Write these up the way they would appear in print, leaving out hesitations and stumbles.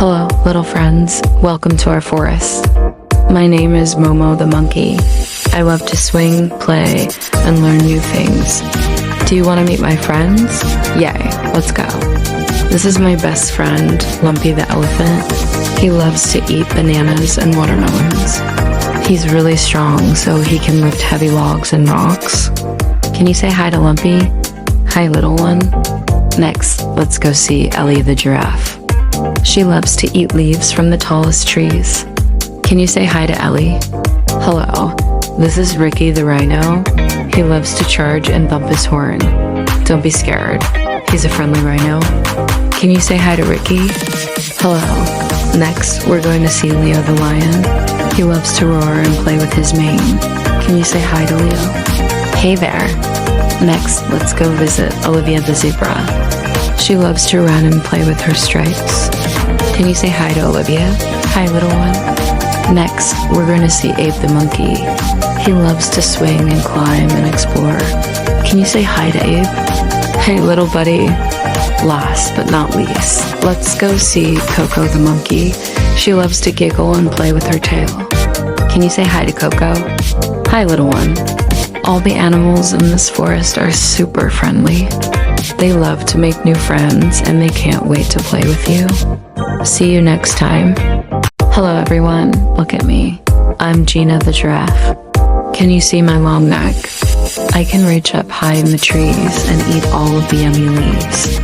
Hello, little friends. Welcome to our forest. My name is Momo the monkey. I love to swing, play, and learn new things. Do you want to meet my friends? Yay, let's go. This is my best friend, Lumpy the elephant. He loves to eat bananas and watermelons. He's really strong, so he can lift heavy logs and rocks. Can you say hi to Lumpy? Hi, little one. Next, let's go see Ellie the giraffe. She loves to eat leaves from the tallest trees. Can you say hi to Ellie? Hello, this is Ricky the rhino. He loves to charge and bump his horn. Don't be scared. He's a friendly rhino. Can you say hi to Ricky? Hello. Next, we're going to see Leo the lion. He loves to roar and play with his mane. Can you say hi to Leo? Hey there. Next, let's go visit Olivia the zebra. She loves to run and play with her stripes. Can you say hi to Olivia? Hi, little one. Next, we're going to see Abe the monkey. He loves to swing and climb and explore. Can you say hi to Abe? Hey, little buddy. Last but not least, let's go see Coco the monkey. She loves to giggle and play with her tail. Can you say hi to Coco? Hi, little one. All the animals in this forest are super friendly. They love to make new friends and they can't wait to play with you. See you next time. Hello everyone, look at me. I'm Gina the giraffe. Can you see my long neck? I can reach up high in the trees and eat all of the yummy leaves.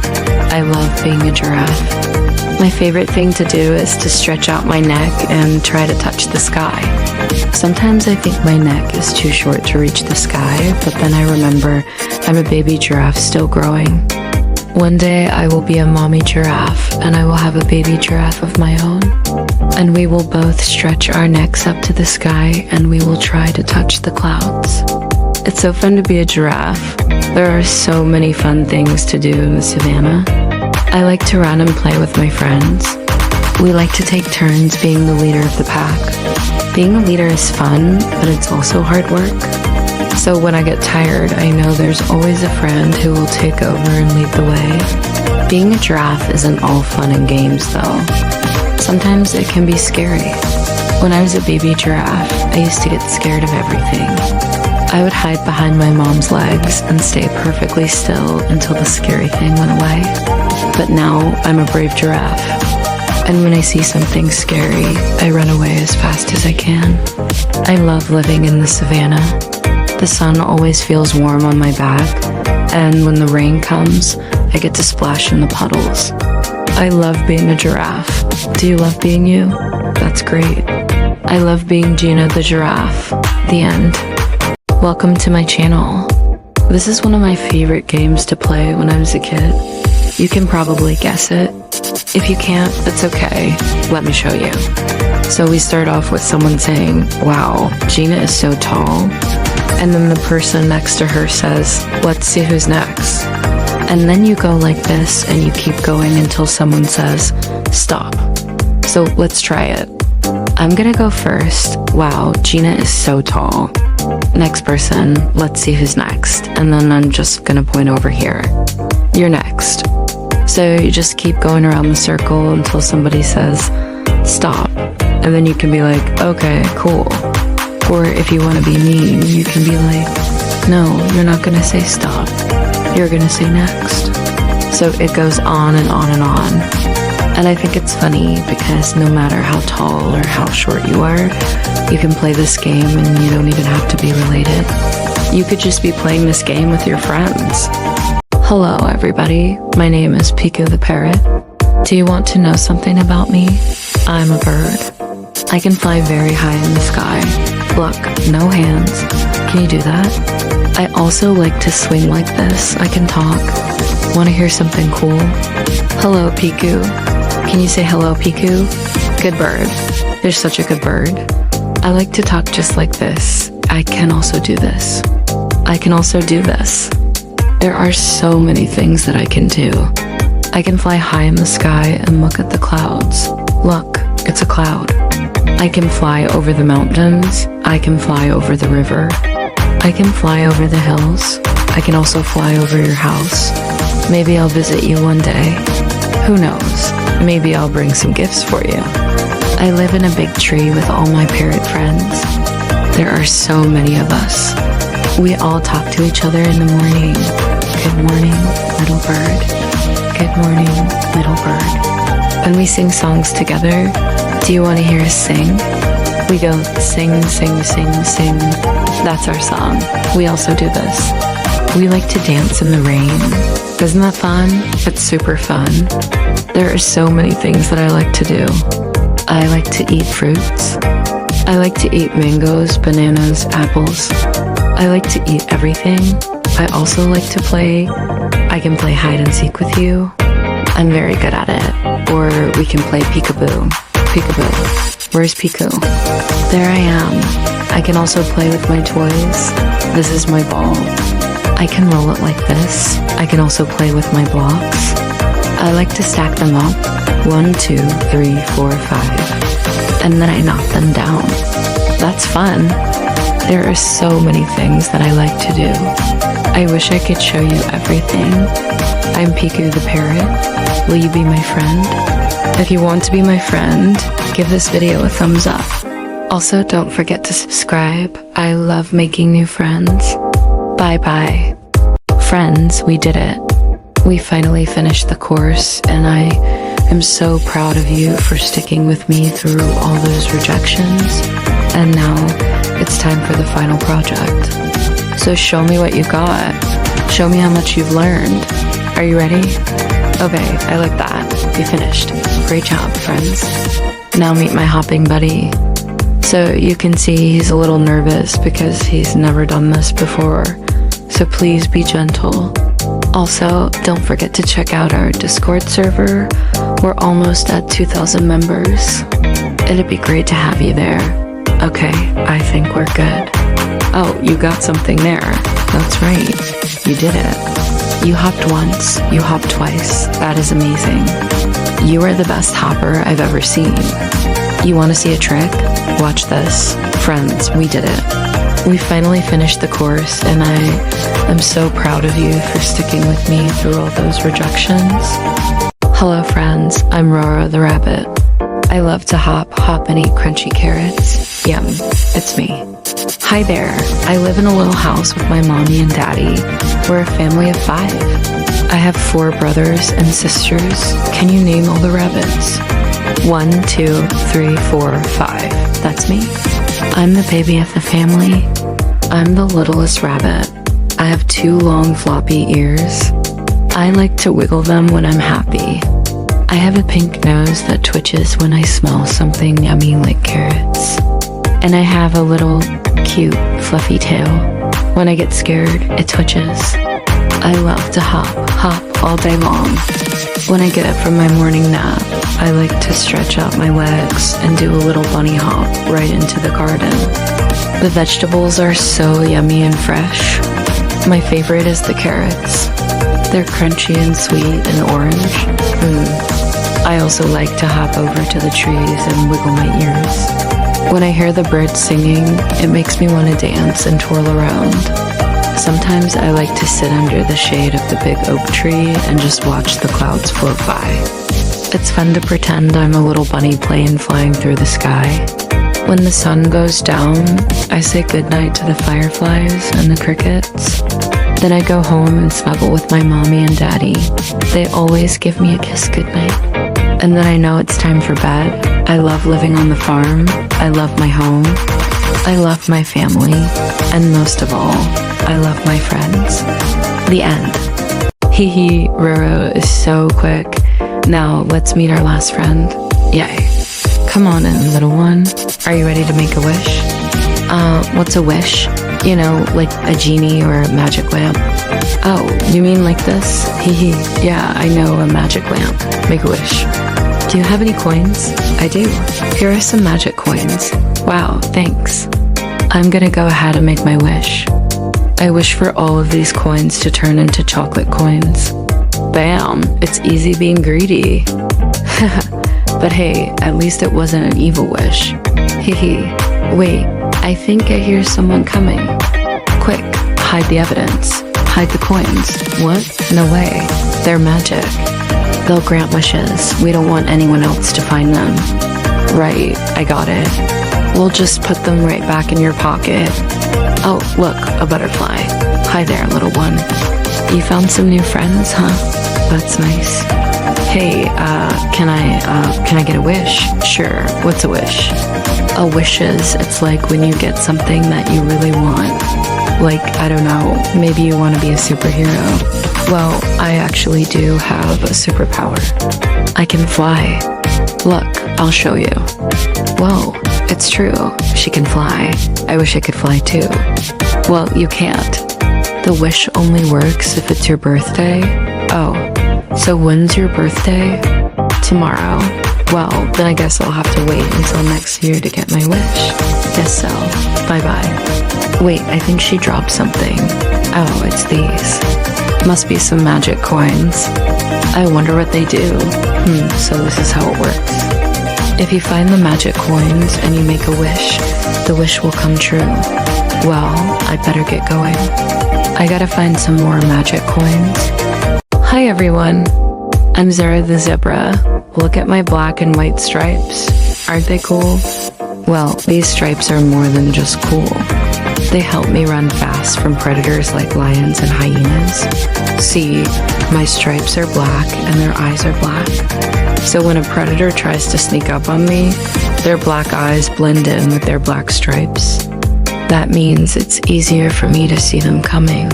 I love being a giraffe. My favorite thing to do is to stretch out my neck and try to touch the sky. Sometimes I think my neck is too short to reach the sky, but then I remember I'm a baby giraffe still growing. One day I will be a mommy giraffe and I will have a baby giraffe of my own. And we will both stretch our necks up to the sky and we will try to touch the clouds. It's so fun to be a giraffe. There are so many fun things to do in the savannah. I like to run and play with my friends. We like to take turns being the leader of the pack. Being a leader is fun, but it's also hard work. So when I get tired, I know there's always a friend who will take over and lead the way. Being a giraffe isn't all fun and games though. Sometimes it can be scary. When I was a baby giraffe, I used to get scared of everything. I would hide behind my mom's legs and stay perfectly still until the scary thing went away. But now I'm a brave giraffe. And when I see something scary, I run away as fast as I can. I love living in the savannah. The sun always feels warm on my back, and when the rain comes, I get to splash in the puddles. I love being a giraffe. Do you love being you? That's great. I love being Gina the giraffe. The end. Welcome to my channel. This is one of my favorite games to play when I was a kid. You can probably guess it. If you can't, that's okay. Let me show you. So we start off with someone saying, "Wow, Gina is so tall." And then the person next to her says, "Let's see who's next." And then you go like this and you keep going until someone says, "Stop." So let's try it. I'm gonna go first. "Wow, Gina is so tall." Next person, "Let's see who's next." And then I'm just gonna point over here. "You're next." So you just keep going around the circle until somebody says, "Stop." And then you can be like, "Okay, cool." Or if you want to be mean, you can be like, "No, you're not gonna say stop. You're gonna say next." So it goes on and on and on. And I think it's funny because no matter how tall or how short you are, you can play this game and you don't even have to be related. You could just be playing this game with your friends. Hello everybody, my name is Piku the parrot. Do you want to know something about me? I'm a bird. I can fly very high in the sky. Look, no hands. Can you do that? I also like to swing like this. I can talk. Want to hear something cool? Hello, Piku. Can you say hello, Piku? Good bird. You're such a good bird. I like to talk just like this. I can also do this. I can also do this. There are so many things that I can do. I can fly high in the sky and look at the clouds. Look, it's a cloud. I can fly over the mountains. I can fly over the river. I can fly over the hills. I can also fly over your house. Maybe I'll visit you one day. Who knows? Maybe I'll bring some gifts for you. I live in a big tree with all my parrot friends. There are so many of us. We all talk to each other in the morning. Good morning, little bird. Good morning, little bird. And we sing songs together. Do you want to hear us sing? We go sing, sing, sing, sing. That's our song. We also do this. We like to dance in the rain. Isn't that fun? It's super fun. There are so many things that I like to do. I like to eat fruits. I like to eat mangoes, bananas, apples. I like to eat everything. I also like to play. I can play hide and seek with you. I'm very good at it. Or we can play peekaboo. Peekaboo. Where's Piku? There I am. I can also play with my toys. This is my ball. I can roll it like this. I can also play with my blocks. I like to stack them up. 1, 2, 3, 4, 5. And then I knock them down. That's fun. There are so many things that I like to do. I wish I could show you everything. I'm Piku the parrot. Will you be my friend? If you want to be my friend, give this video a thumbs up. Also, don't forget to subscribe. I love making new friends. Bye-bye. Friends, we did it. We finally finished the course, and I am so proud of you for sticking with me through all those rejections. And now it's time for the final project. So show me what you got. Show me how much you've learned. Are you ready? Okay, I like that. You finished. Great job, friends. Now meet my hopping buddy. So you can see he's a little nervous because he's never done this before. So please be gentle. Also, don't forget to check out our Discord server. We're almost at 2,000 members. It'd be great to have you there. Okay, I think we're good. Oh, you got something there. That's right. You did it. You hopped once, you hopped twice. That is amazing. You are the best hopper I've ever seen. You want to see a trick? Watch this. Friends, we did it. We finally finished the course, and I am so proud of you for sticking with me through all those rejections. Hello friends, I'm Rara the rabbit. I love to hop and eat crunchy carrots. Yum, it's me. Hi there, I live in a little house with my mommy and daddy. We're a family of 5. I have 4 brothers and sisters. Can you name all the rabbits? 1, 2, 3, 4, 5. That's me. I'm the baby of the family. I'm the littlest rabbit. I have 2 long floppy ears. I like to wiggle them when I'm happy. I have a pink nose that twitches when I smell something yummy like carrots. And I have a little cute fluffy tail. When I get scared, it twitches. I love to hop all day long. When I get up from my morning nap, I like to stretch out my legs and do a little bunny hop right into the garden. The vegetables are so yummy and fresh. My favorite is the carrots. They're crunchy and sweet and orange. I also like to hop over to the trees and wiggle my ears. When I hear the birds singing, it makes me want to dance and twirl around. Sometimes I like to sit under the shade of the big oak tree and just watch the clouds float by. It's fun to pretend I'm a little bunny plane flying through the sky. When the sun goes down, I say goodnight to the fireflies and the crickets. Then I go home and snuggle with my mommy and daddy. They always give me a kiss goodnight. And then I know it's time for bed. I love living on the farm. I love my home. I love my family. And most of all, I love my friends. The end. Hee, Roro is so quick. Now let's meet our last friend. Yay. Come on in, little one. Are you ready to make a wish? What's a wish? You know, like a genie or a magic lamp. Oh, you mean like this? Hee. Yeah, I know, a magic lamp. Make a wish. Do you have any coins? I do. Here are some magic coins. Wow, thanks. I'm gonna go ahead and make my wish. I wish for all of these coins to turn into chocolate coins. Bam! It's easy being greedy. But hey, at least it wasn't an evil wish. Hee. Wait, I think I hear someone coming. Quick, hide the evidence. Hide the coins. What? No way. They're magic. They'll grant wishes. We don't want anyone else to find them. Right, I got it. We'll just put them right back in your pocket. Oh, look, a butterfly. Hi there, little one. You found some new friends, huh? That's nice. Hey, can I get a wish? Sure, what's a wish? A wish it's like when you get something that you really want. Like, I don't know, maybe you want to be a superhero. Well, I actually do have a superpower. I can fly. Look, I'll show you. Whoa, it's true. She can fly. I wish I could fly too. Well, you can't. The wish only works if it's your birthday. Oh, so when's your birthday? Tomorrow. Well, then I guess I'll have to wait until next year to get my wish. Guess so. Bye-bye. Wait, I think she dropped something. Oh, it's these. Must be some magic coins. I wonder what they do. So this is how it works. If you find the magic coins and you make a wish, the wish will come true. Well, I better get going. I gotta find some more magic coins. Hi everyone. I'm Zara the zebra. Look at my black and white stripes. Aren't they cool? Well, these stripes are more than just cool. They help me run fast from predators like lions and hyenas. See, my stripes are black and their eyes are black. So when a predator tries to sneak up on me, their black eyes blend in with their black stripes. That means it's easier for me to see them coming.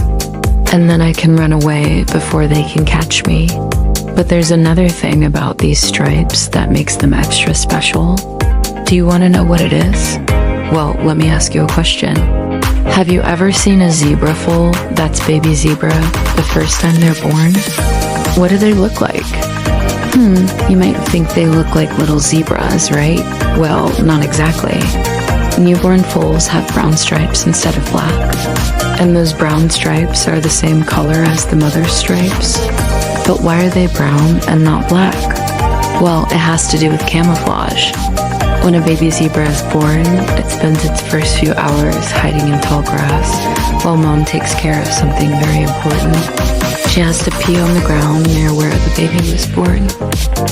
And then I can run away before they can catch me. But there's another thing about these stripes that makes them extra special. Do you want to know what it is? Well, let me ask you a question. Have you ever seen a zebra foal that's baby zebra the first time they're born? What do they look like? You might think they look like little zebras, right? Well, not exactly. Newborn foals have brown stripes instead of black. And those brown stripes are the same color as the mother's stripes. But why are they brown and not black? Well, it has to do with camouflage. When a baby zebra is born, it spends its first few hours hiding in tall grass while mom takes care of something very important. She has to pee on the ground near where the baby was born.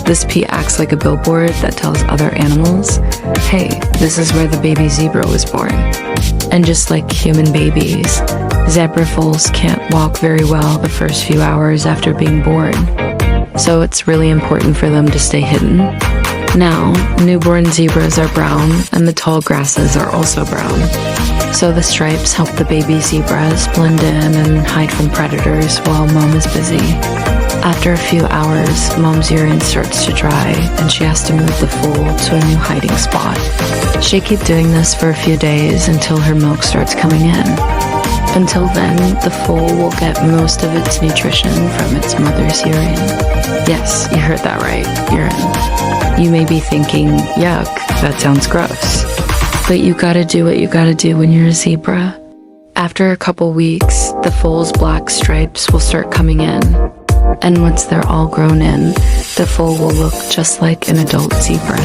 This pee acts like a billboard that tells other animals, hey, this is where the baby zebra was born. And just like human babies, zebra foals can't walk very well the first few hours after being born. So it's really important for them to stay hidden. Now, newborn zebras are brown and the tall grasses are also brown. So the stripes help the baby zebras blend in and hide from predators while mom is busy. After a few hours, mom's urine starts to dry and she has to move the foal to a new hiding spot. She keeps doing this for a few days until her milk starts coming in. Until then, the foal will get most of its nutrition from its mother's urine. Yes, you heard that right, urine. You may be thinking, yuck, that sounds gross. But you gotta do what you gotta do when you're a zebra. After a couple weeks, the foal's black stripes will start coming in. And once they're all grown in, the foal will look just like an adult zebra.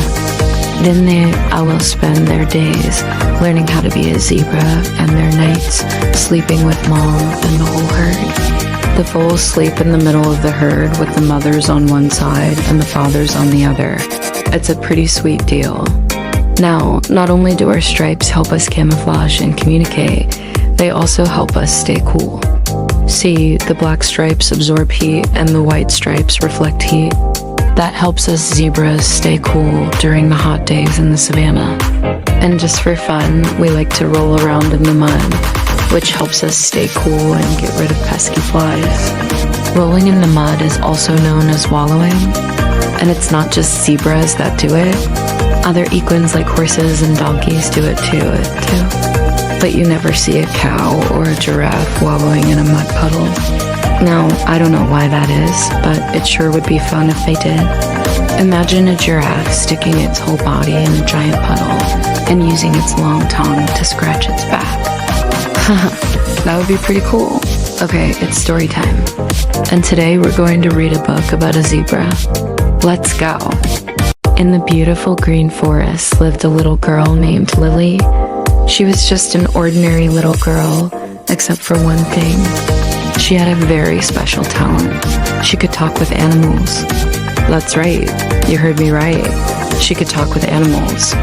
Then they will spend their days learning how to be a zebra and their nights sleeping with mom and the whole herd. The foals sleep in the middle of the herd with the mothers on one side and the fathers on the other. It's a pretty sweet deal. Now, not only do our stripes help us camouflage and communicate, they also help us stay cool. See, the black stripes absorb heat and the white stripes reflect heat. That helps us zebras stay cool during the hot days in the savannah. And just for fun, we like to roll around in the mud, which helps us stay cool and get rid of pesky flies. Rolling in the mud is also known as wallowing, and it's not just zebras that do it. Other equines like horses and donkeys do it too. But you never see a cow or a giraffe wallowing in a mud puddle. Now, I don't know why that is, but it sure would be fun if they did. Imagine a giraffe sticking its whole body in a giant puddle and using its long tongue to scratch its back. That would be pretty cool. Okay, it's story time. And today we're going to read a book about a zebra. Let's go. In the beautiful green forest lived a little girl named Lily. She was just an ordinary little girl, except for one thing. She had a very special talent. She could talk with animals. That's right. You heard me right. She could talk with animals.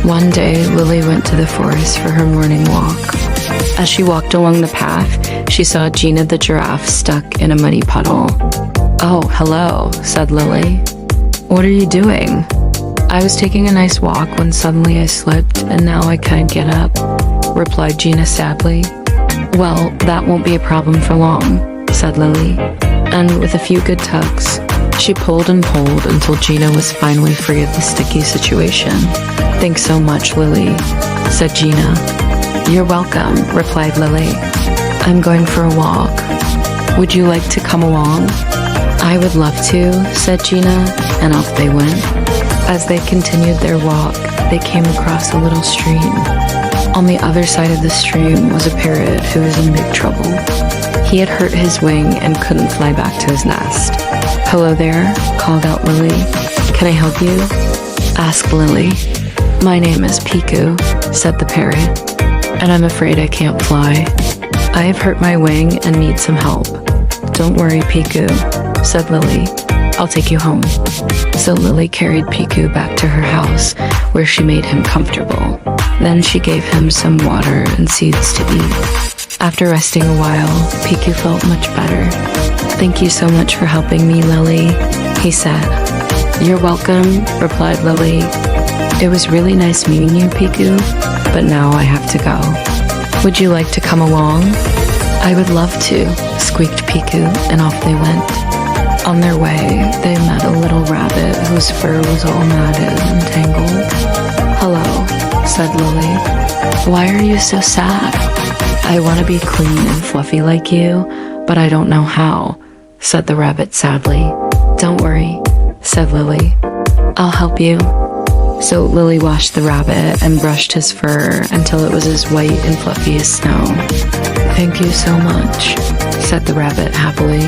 One day, Lily went to the forest for her morning walk. As she walked along the path, she saw Gina the giraffe stuck in a muddy puddle. "Oh, hello," said Lily. "What are you doing?" "I was taking a nice walk when suddenly I slipped and now I can't get up," replied Gina sadly. "Well, that won't be a problem for long," said Lily. And with a few good tugs, she pulled and pulled until Gina was finally free of the sticky situation. "Thanks so much, Lily," said Gina. "You're welcome," replied Lily. "I'm going for a walk. Would you like to come along?" "I would love to," said Gina, and off they went. As they continued their walk, they came across a little stream. On the other side of the stream was a parrot who was in big trouble. He had hurt his wing and couldn't fly back to his nest. "Hello there," called out Lily. "Can I help you?" asked Lily. "My name is Piku," said the parrot, "and I'm afraid I can't fly. I have hurt my wing and need some help." "Don't worry, Piku," said Lily. "I'll take you home." So Lily carried Piku back to her house, where she made him comfortable. Then she gave him some water and seeds to eat. After resting a while, Piku felt much better. "Thank you so much for helping me, Lily," he said. "You're welcome," replied Lily. "It was really nice meeting you, Piku, but now I have to go. Would you like to come along?" "I would love to," squeaked Piku, and off they went. On their way, they met a little rabbit whose fur was all matted and tangled. "Hello," said Lily. "Why are you so sad?" "I want to be clean and fluffy like you, but I don't know how," said the rabbit sadly. "Don't worry," said Lily. "I'll help you." So Lily washed the rabbit and brushed his fur until it was as white and fluffy as snow. "Thank you so much," said the rabbit happily.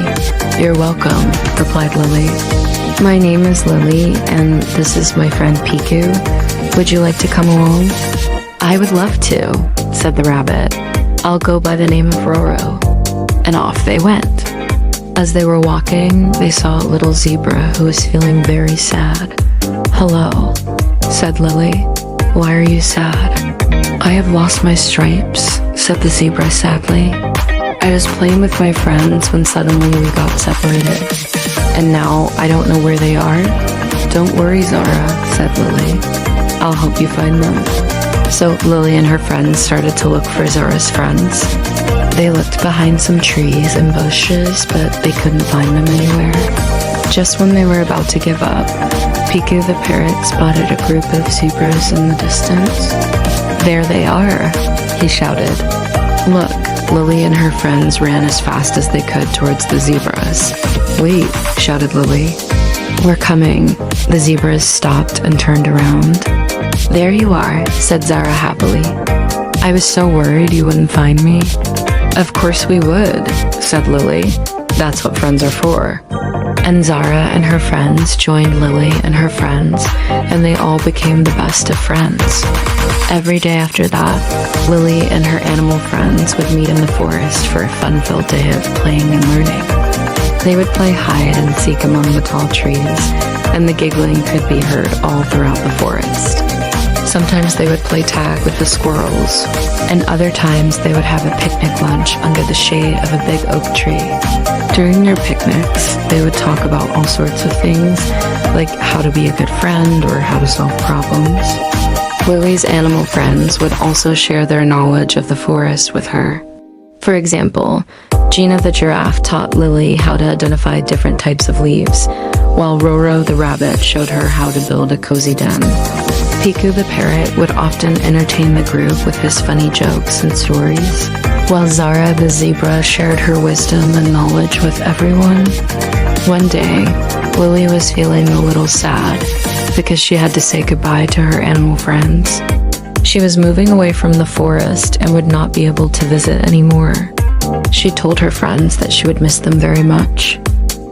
"You're welcome," replied Lily. "My name is Lily, and this is my friend Piku. Would you like to come along?" "I would love to," said the rabbit. "I'll go by the name of Roro." And off they went. As they were walking, they saw a little zebra who was feeling very sad. "Hello," said Lily. "Why are you sad?" "I have lost my stripes," said the zebra sadly. "I was playing with my friends when suddenly we got separated, and now I don't know where they are." "Don't worry, Zara," said Lily. "I'll help you find them." So Lily and her friends started to look for Zara's friends. They looked behind some trees and bushes, but they couldn't find them anywhere. Just when they were about to give up, Piku the parrot spotted a group of zebras in the distance. "There they are," he shouted. "Look." Lily and her friends ran as fast as they could towards the zebras. "Wait," shouted Lily. "We're coming." The zebras stopped and turned around. "There you are," said Zara happily. "I was so worried you wouldn't find me." "Of course we would," said Lily. "That's what friends are for." And Zara and her friends joined Lily and her friends, and they all became the best of friends. Every day after that, Lily and her animal friends would meet in the forest for a fun-filled day of playing and learning. They would play hide and seek among the tall trees, and the giggling could be heard all throughout the forest. Sometimes they would play tag with the squirrels, and other times they would have a picnic lunch under the shade of a big oak tree. During their picnics, they would talk about all sorts of things, like how to be a good friend or how to solve problems. Lily's animal friends would also share their knowledge of the forest with her. For example, Gina the giraffe taught Lily how to identify different types of leaves, while Roro the rabbit showed her how to build a cozy den. Piku the parrot would often entertain the group with his funny jokes and stories, while Zara the zebra shared her wisdom and knowledge with everyone. One day, Lily was feeling a little sad because she had to say goodbye to her animal friends. She was moving away from the forest and would not be able to visit anymore. She told her friends that she would miss them very much.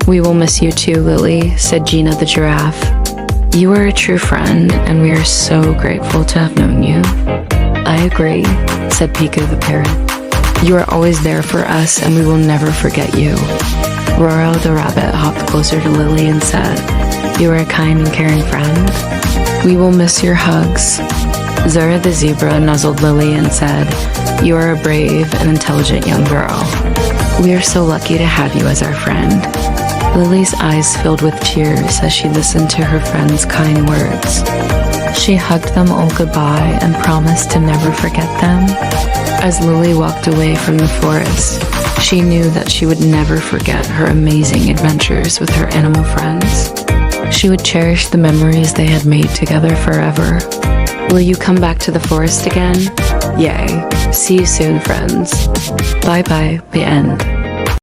"We will miss you too, Lily," said Gina the giraffe. "You are a true friend, and we are so grateful to have known you." "I agree," said Piku the parrot. "You are always there for us, and we will never forget you." Roro the rabbit hopped closer to Lily and said, "You are a kind and caring friend. We will miss your hugs." Zara the zebra nuzzled Lily and said, "You are a brave and intelligent young girl. We are so lucky to have you as our friend." Lily's eyes filled with tears as she listened to her friend's kind words. She hugged them all goodbye and promised to never forget them. As Lily walked away from the forest, she knew that she would never forget her amazing adventures with her animal friends. She would cherish the memories they had made together forever. Will you come back to the forest again? Yay. See you soon, friends. Bye bye, the end.